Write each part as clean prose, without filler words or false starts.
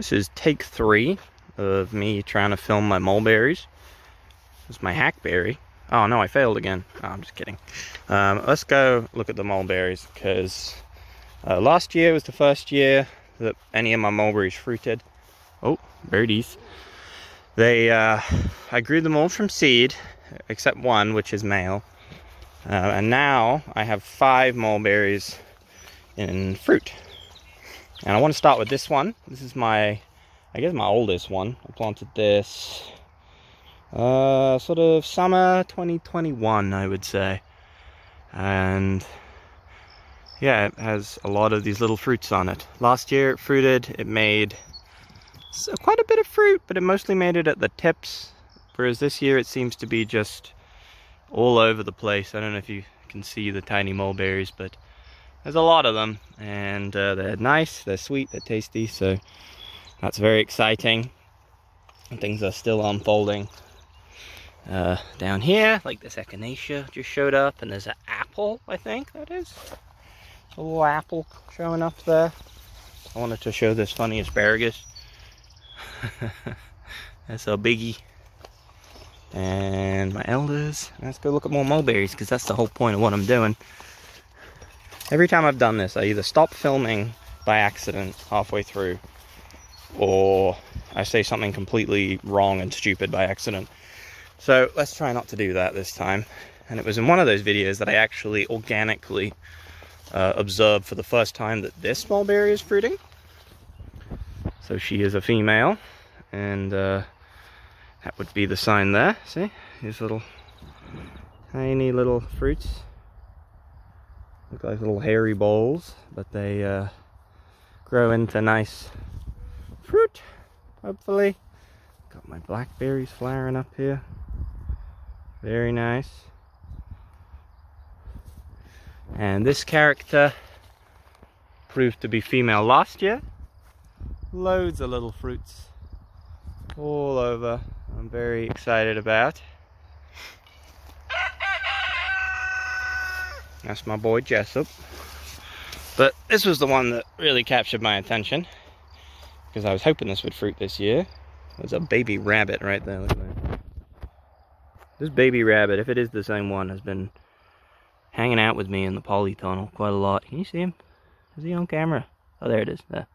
This is take 3 of me trying to film my mulberries. This is my hackberry. Oh no, I failed again. Oh, I'm just kidding. Let's go look at the mulberries, because last year was the first year that any of my mulberries fruited. Oh, birdies. I grew them all from seed, except one, which is male. And now I have 5 mulberries in fruit. And I want to start with this one. This is I guess my oldest one. I planted this sort of summer 2021, I would say. And yeah, it has a lot of these little fruits on it. Last year it fruited, it made quite a bit of fruit, but it mostly made it at the tips. Whereas this year it seems to be just all over the place. I don't know if you can see the tiny mulberries, but there's a lot of them, and they're nice, they're sweet, they're tasty, so that's very exciting. And things are still unfolding. Down here, like this echinacea just showed up, and there's an apple, I think that is. A little apple showing up there. I wanted to show this funny asparagus. That's a biggie. And my elders. Let's go look at more mulberries, because that's the whole point of what I'm doing. Every time I've done this, I either stop filming by accident halfway through, or I say something completely wrong and stupid by accident. So let's try not to do that this time. And it was in one of those videos that I actually organically observed for the first time that this mulberry is fruiting. So she is a female, and that would be the sign there. See, these little tiny little fruits. Look like little hairy balls, but they grow into nice fruit, hopefully. Got my blackberries flowering up here. Very nice. And this character proved to be female last year. Loads of little fruits all over. I'm very excited about. That's my boy Jessup. But this was the one that really captured my attention, because I was hoping this would fruit this year. There's a baby rabbit right there. Look at that. This baby rabbit, if it is the same one, has been hanging out with me in the polytunnel quite a lot. Can you see him? Is he on camera? Oh, there it is. There.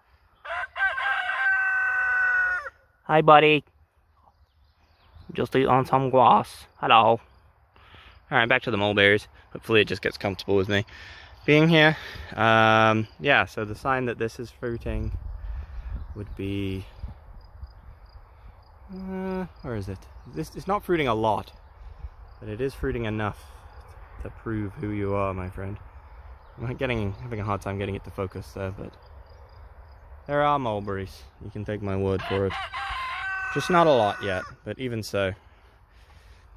Hi, buddy. Just eat on some grass. Hello. Alright, back to the mulberries. Hopefully it just gets comfortable with me being here. Yeah, so the sign that this is fruiting would be... where is it? It's not fruiting a lot, but it is fruiting enough to prove who you are, my friend. I'm having a hard time getting it to focus there, but there are mulberries. You can take my word for it. Just not a lot yet, but even so.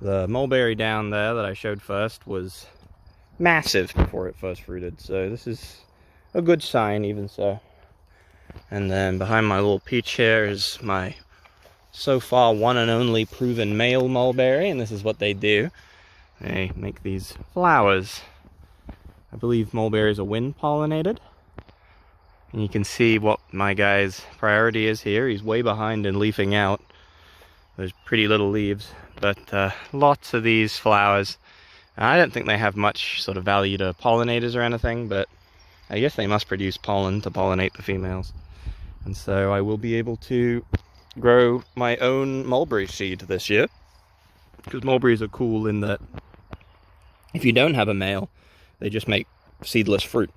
The mulberry down there that I showed first was massive before it first fruited, so this is a good sign even so. And then behind my little peach here is my so far one and only proven male mulberry, and this is what they do. They make these flowers. I believe mulberries are wind pollinated. And you can see what my guy's priority is here. He's way behind in leafing out those pretty little leaves, but lots of these flowers. I don't think they have much sort of value to pollinators or anything, but I guess they must produce pollen to pollinate the females. And so I will be able to grow my own mulberry seed this year, because mulberries are cool in that if you don't have a male, they just make seedless fruit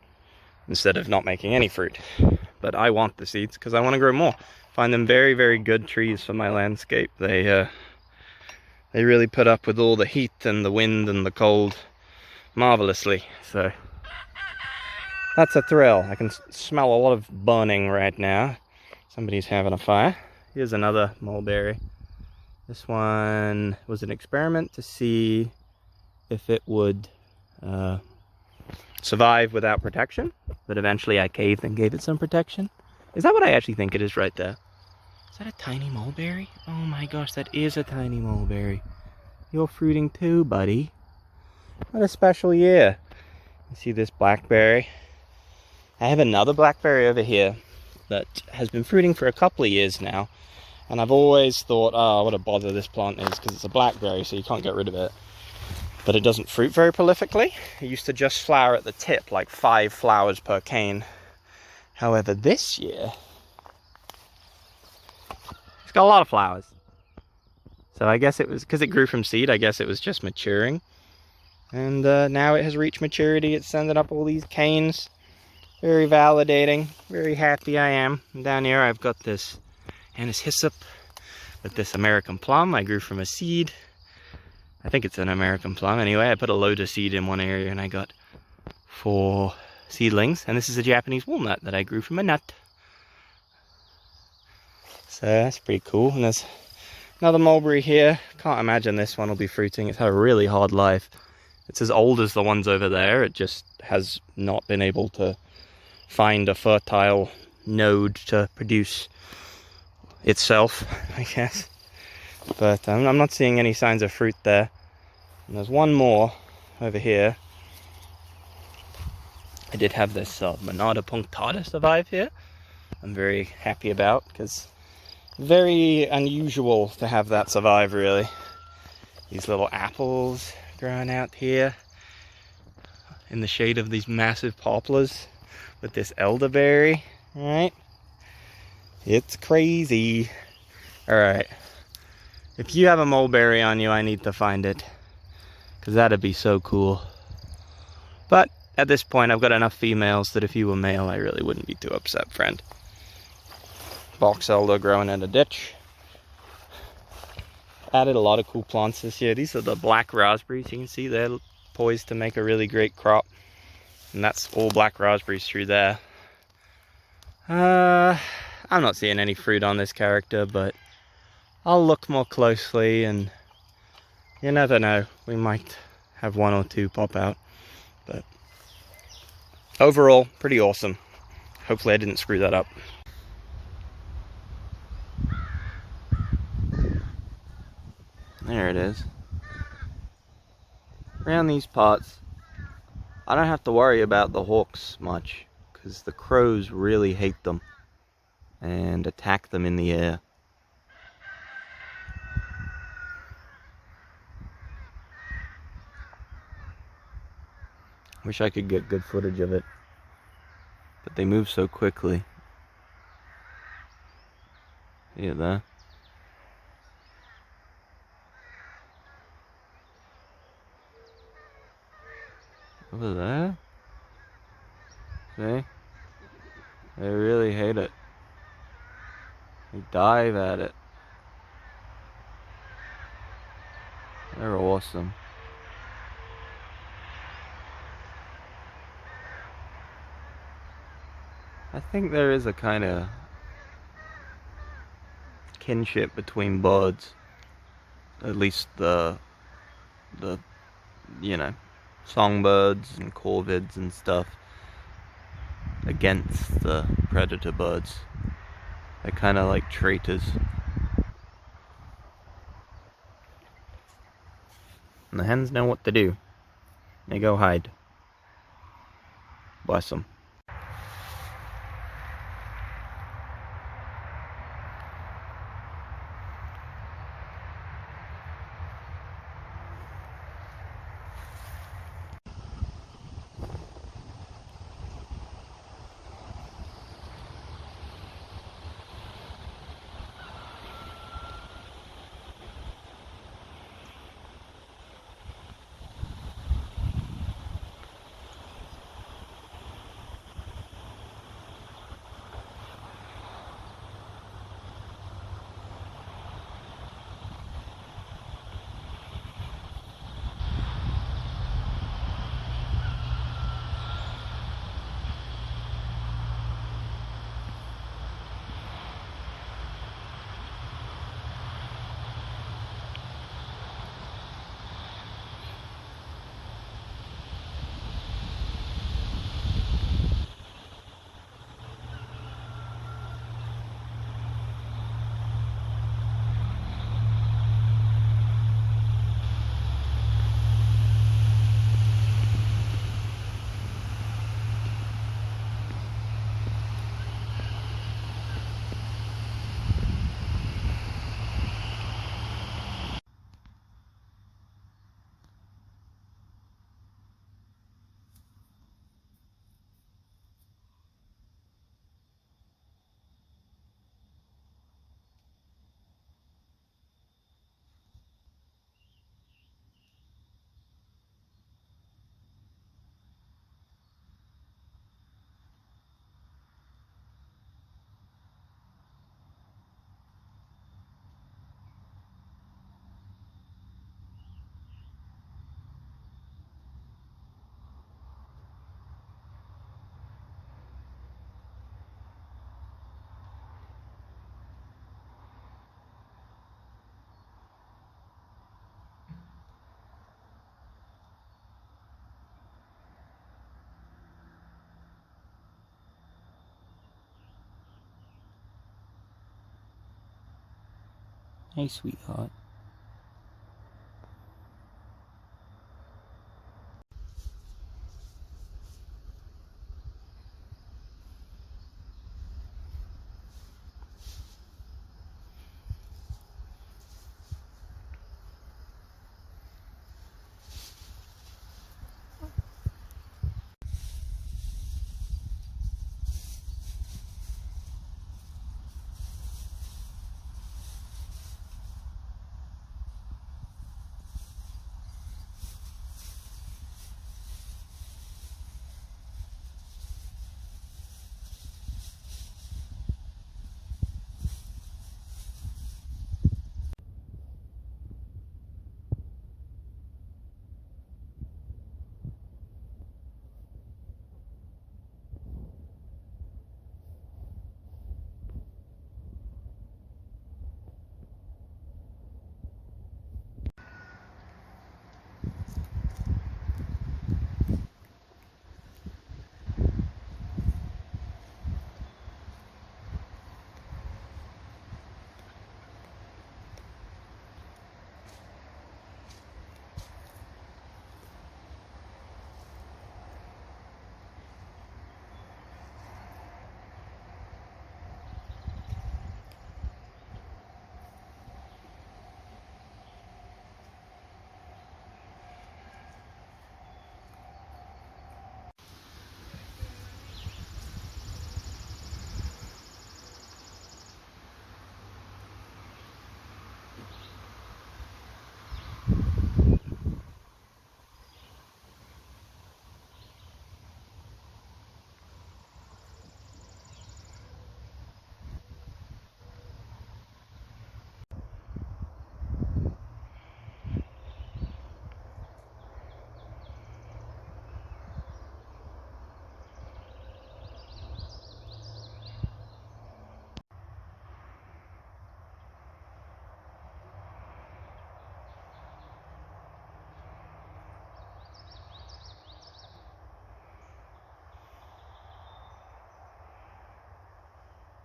instead of not making any fruit. But I want the seeds because I want to grow more. Find them very, very good trees for my landscape. They really put up with all the heat and the wind and the cold marvelously. So that's a thrill. I can smell a lot of burning right now. Somebody's having a fire. Here's another mulberry. This one was an experiment to see if it would survive without protection, but eventually I caved and gave it some protection. Is that what I actually think it is right there? Is that a tiny mulberry? Oh my gosh, that is a tiny mulberry. You're fruiting too, buddy. What a special year. You see this blackberry? I have another blackberry over here. that has been fruiting for a couple of years now. And I've always thought, oh, what a bother this plant is, because it's a blackberry, so you can't get rid of it. But it doesn't fruit very prolifically. It used to just flower at the tip, like 5 flowers per cane. However, this year, it's got a lot of flowers. So I guess it was, because it grew from seed, I guess it was just maturing. And now it has reached maturity. It's sending up all these canes. Very validating. Very happy I am. And down here I've got this anise hyssop with this American plum I grew from a seed. I think it's an American plum anyway. I put a load of seed in one area and I got 4 seedlings. And this is a Japanese walnut that I grew from a nut. So that's pretty cool. And there's another mulberry here. Can't imagine this one will be fruiting. It's had a really hard life. It's as old as the ones over there. It just has not been able to find a fertile node to produce itself, I guess. But I'm not seeing any signs of fruit there. And there's one more over here. I did have this Monada punctata survive here. I'm very happy about, because very unusual to have that survive, really. These little apples growing out here in the shade of these massive poplars with this elderberry, right? It's crazy. Alright, if you have a mulberry on you, I need to find it, because that'd be so cool. But at this point, I've got enough females that if you were male, I really wouldn't be too upset, friend. Box elder growing in a ditch. Added a lot of cool plants this year. These are the black raspberries. You can see they're poised to make a really great crop. And that's all black raspberries through there. I'm not seeing any fruit on this character, but I'll look more closely and you never know. We might have 1 or 2 pop out. But overall, pretty awesome. Hopefully I didn't screw that up. There it is. Around these parts, I don't have to worry about the hawks much, because the crows really hate them and attack them in the air. Wish I could get good footage of it, but they move so quickly. See it there? Over there? See? They really hate it. They dive at it. They're awesome. I think there is a kind of kinship between birds. At least the you know, songbirds and corvids and stuff against the predator birds. They're kind of like traitors. And the hens know what to do. They go hide. Bless them. Hey, sweetheart.